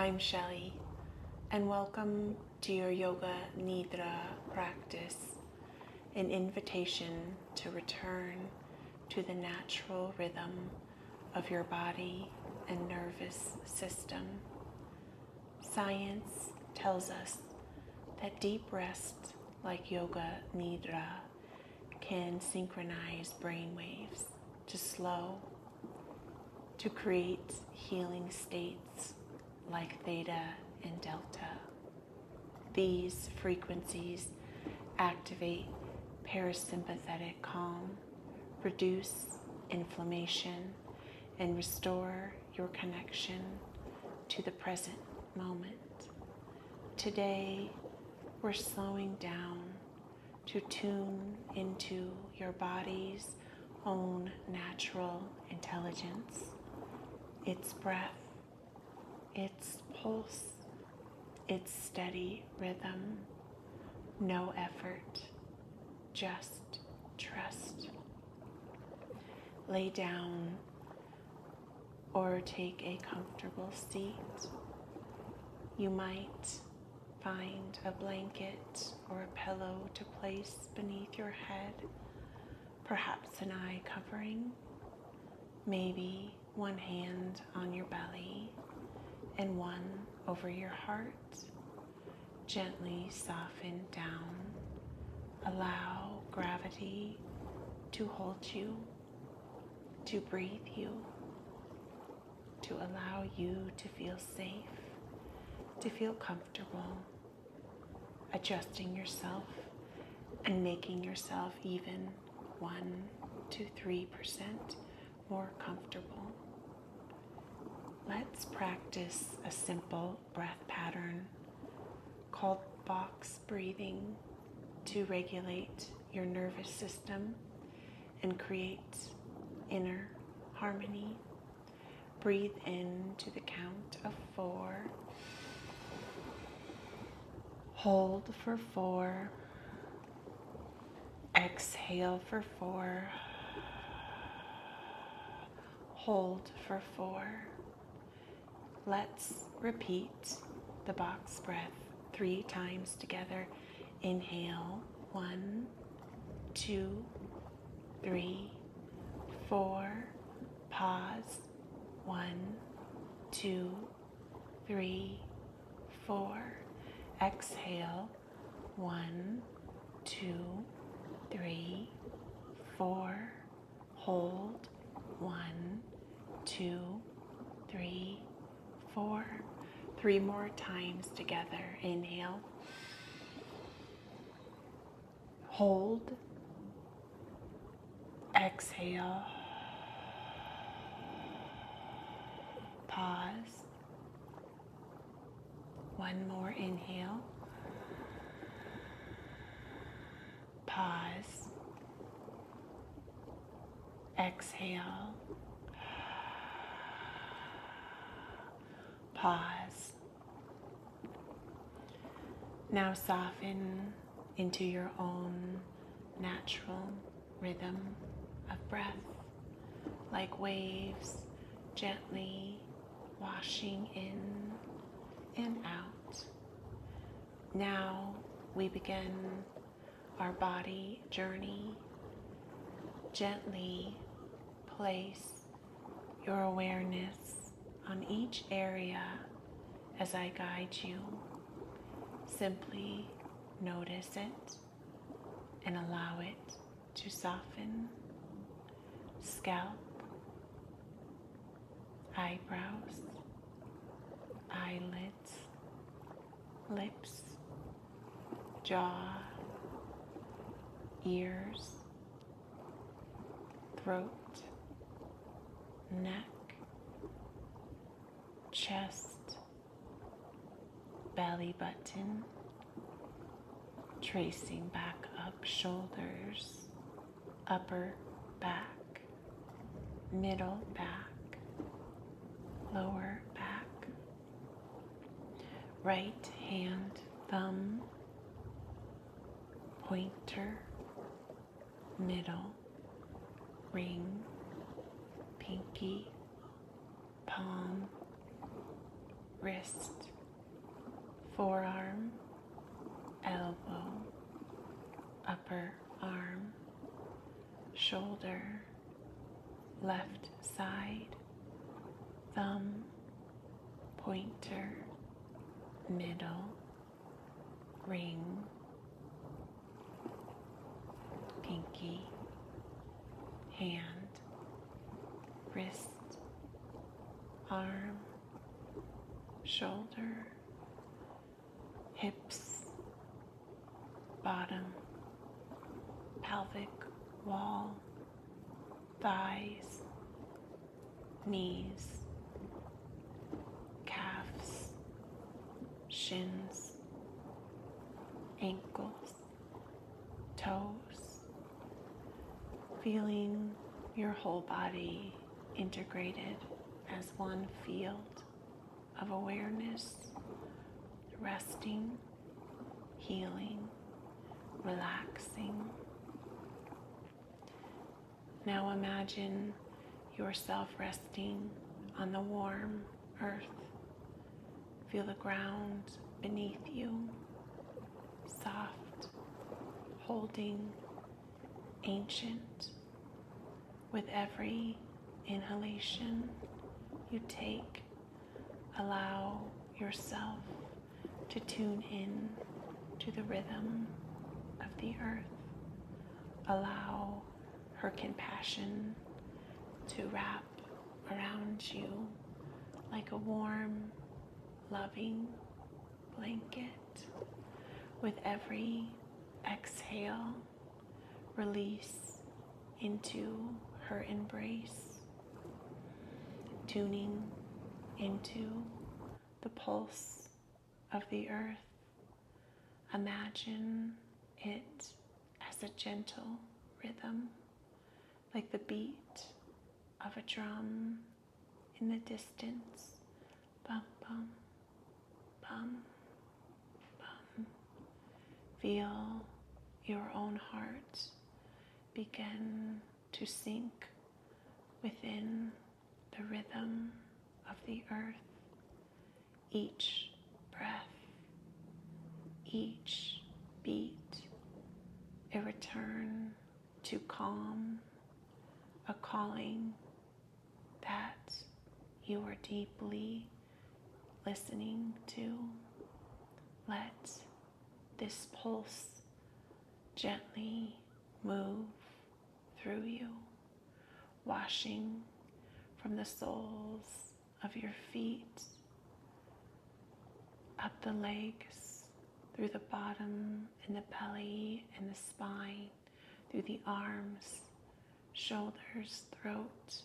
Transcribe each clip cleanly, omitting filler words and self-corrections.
I'm Shelley, and welcome to your Yoga Nidra practice, an invitation to return to the natural rhythm of your body and nervous system. Science tells us that deep rest like Yoga Nidra can synchronize brain waves to slow, to create healing states like theta and delta. These frequencies activate parasympathetic calm, reduce inflammation, and restore your connection to the present moment. Today, we're slowing down to tune into your body's own natural intelligence, its breath, its pulse, its steady rhythm. No effort, just trust. Lay down or take a comfortable seat. You might find a blanket or a pillow to place beneath your head, perhaps an eye covering, maybe one hand on your belly and one over your heart. Gently soften down. Allow gravity to hold you, to breathe you, to allow you to feel safe, to feel comfortable, adjusting yourself and making yourself even 1 to 3% more comfortable. Let's practice a simple breath pattern called box breathing to regulate your nervous system and create inner harmony. Breathe in to the count of 4. Hold for 4. Exhale for 4. Hold for 4. Let's repeat the box breath 3 times together. Inhale, 1, 2, 3, 4. Pause, 1, 2, 3, 4. Exhale, 1, 2, 3, 4. Hold, 1, 2, 3, 4. 3 more times together. Inhale. Hold. Exhale. Pause. 1 more inhale. Pause. Exhale. Pause. Now soften into your own natural rhythm of breath, like waves gently washing in and out. Now we begin our body journey. Gently place your awareness on each area as I guide you. Simply notice it and allow it to soften. Scalp, eyebrows, eyelids, lips, jaw, ears, throat, neck, chest, belly button, tracing back up shoulders, upper back, middle back, lower back, right hand, thumb, pointer, middle, ring, pinky, palm, wrist, forearm, elbow, upper arm, shoulder, left side, thumb, pointer, middle, ring, pinky, hand, wrist, arm, shoulder, hips, bottom, pelvic wall, thighs, knees, calves, shins, ankles, toes, feeling your whole body integrated as one field of awareness, resting, healing, relaxing. Now imagine yourself resting on the warm earth. Feel the ground beneath you, soft, holding, ancient. With every inhalation you take, allow yourself to tune in to the rhythm of the earth. Allow her compassion to wrap around you like a warm, loving blanket. With every exhale, release into her embrace, tuning into the pulse of the earth. Imagine it as a gentle rhythm, like the beat of a drum in the distance. Bum, bum, bum, bum. Feel your own heart begin to sink within the rhythm of the earth. Each breath, each beat, a return to calm, a calling that you are deeply listening to. Let this pulse gently move through you, washing from the soles of your feet, up the legs, through the bottom and the belly and the spine, through the arms, shoulders, throat,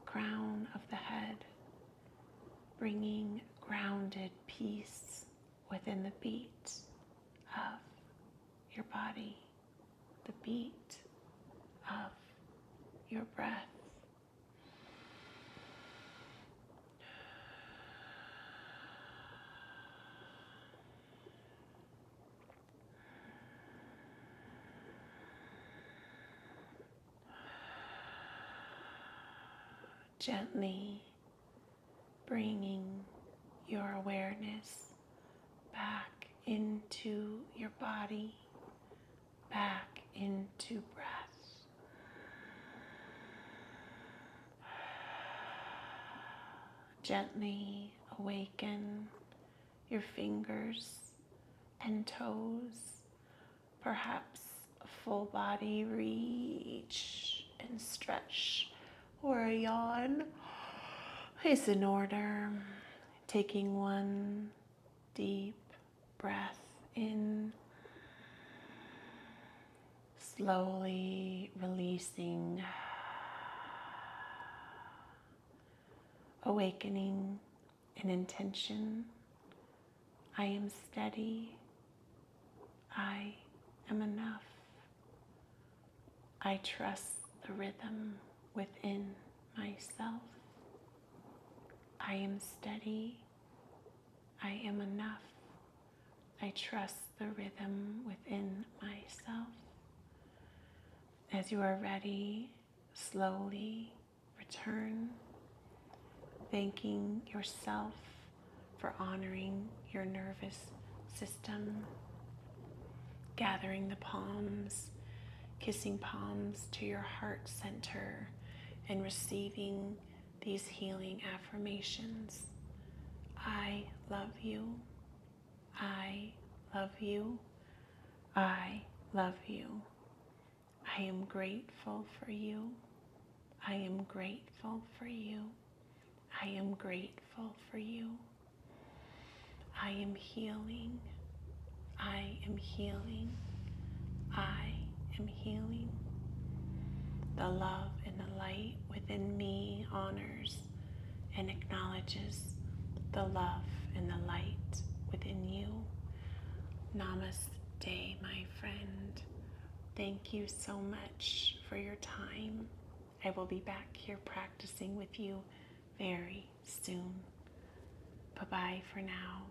crown of the head, bringing grounded peace within the beat of your body, the beat of your breath. Gently bringing your awareness back into your body, back into breath. Gently awaken your fingers and toes, perhaps a full body reach and stretch, or a yawn is in order. Taking one deep breath in, slowly releasing, awakening an intention. I am steady. I am enough. I trust the rhythm within myself. I am steady. I am enough. I trust the rhythm within myself. As you are ready, slowly return, thanking yourself for honoring your nervous system, gathering the palms, kissing palms to your heart center, and receiving these healing affirmations. I love you. I love you. I love you. I am grateful for you. I am grateful for you. I am grateful for you. I am healing. I am healing. I am healing. The love and the light within me honors and acknowledges the love and the light within you. Namaste, my friend. Thank you so much for your time. I will be back here practicing with you very soon. Bye-bye for now.